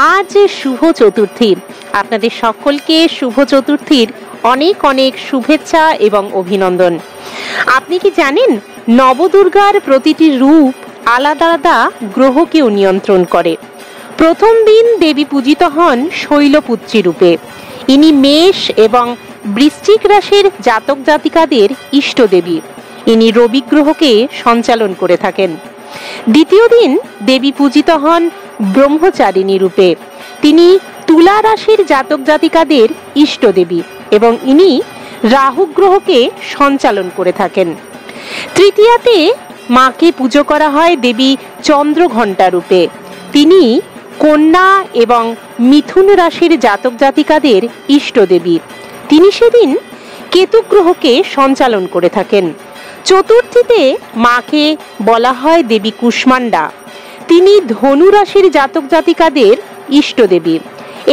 আজ শুভ চতুর্থী। আপনাদের সকলকে শুভ চতুর্থীর অনেক অনেক শুভেচ্ছা এবং অভিনন্দন। আপনি কি জানেন, নবদুর্গার প্রতিটি রূপ আলাদা আলাদা গ্রহকেও নিয়ন্ত্রণ করে। প্রথম দিন দেবী পূজিত হন শৈলপুত্রী রূপে। ইনি মেষ এবং বৃশ্চিক রাশির জাতক জাতিকাদের ইষ্ট দেবী। ইনি রবি গ্রহকে সঞ্চালন করে থাকেন। দ্বিতীয় দিন দেবী পূজিত হন ব্রহ্মচারিণী রূপে। তিনি তুলা রাশির জাতক জাতিকাদের ইষ্ট দেবী এবং ইনি রাহু গ্রহকে সঞ্চালন করে থাকেন। তৃতীয়াতে মাকে পুজো করা হয় দেবী চন্দ্রঘণ্টা রূপে। তিনি কন্যা এবং মিথুন রাশির জাতক জাতিকাদের ইষ্ট দেবী। তিনি সেদিন কেতু গ্রহকে সঞ্চালন করে থাকেন। চতুর্থীতে মাকে বলা হয় দেবী কুষ্মান্ডা। তিনি ধনু রাশির জাতক জাতিকাদের ইষ্ট দেবী।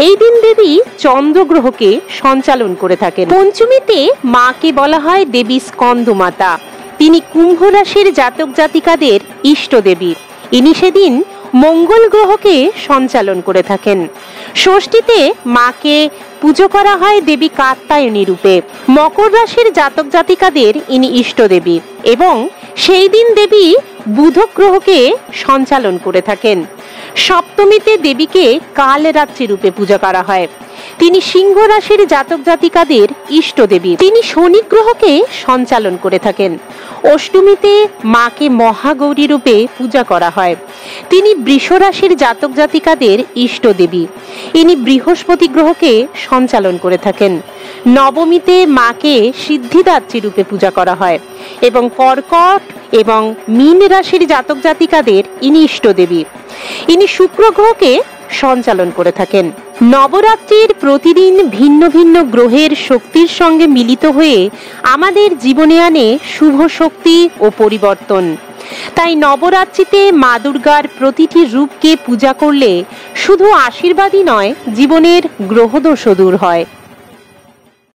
এই দিন দেবী চন্দ্র গ্রহকে সঞ্চালন করে থাকেন। পঞ্চমীতে মাকে বলা হয় দেবী স্কন্দমাতা। তিনি কুম্ভ রাশির জাতক জাতিকাদের ইষ্ট দেবী। ইনি সেদিন মঙ্গল গ্রহকে সঞ্চালন করে থাকেন। ষষ্ঠীতে মাকে পুজো করা হয় দেবী কাত্যায়নী রূপে। মকর রাশির জাতক জাতিকাদের ইনি ইষ্ট দেবী এবং সেই দিন দেবী বুধ গ্রহকে সঞ্চালন করে থাকেন। সপ্তমীতে দেবীকে কালরাত্রি রূপে পূজা করা হয়। তিনি সিংহ রাশির জাতক জাতিকাদের ইষ্ট দেবী। তিনি শনি গ্রহকে সঞ্চালন করে থাকেন। অষ্টমীতে মাকে মহাগৌরী রূপে পূজা করা হয়। তিনি বৃষ রাশির জাতক জাতিকাদের ইষ্ট দেবী। ইনি বৃহস্পতি গ্রহকে সঞ্চালন করে থাকেন। নবমীতে মাকে সিদ্ধিদাত্রী রূপে পূজা করা হয় এবং কর্কট এবং মীন রাশির জাতক জাতিকাদের ইনি ইষ্ট দেবী। ইনি শুক্র গ্রহকে সঞ্চালন করে থাকেন। নবরাত্রির প্রতিদিন ভিন্ন ভিন্ন গ্রহের শক্তির সঙ্গে মিলিত হয়ে আমাদের জীবনে আনে শুভ শক্তি ও পরিবর্তন। তাই নবরাত্রিতে মা দুর্গার প্রতিটি রূপকে পূজা করলে শুধু আশীর্বাদই নয়, জীবনের গ্রহদোষও দূর হয়।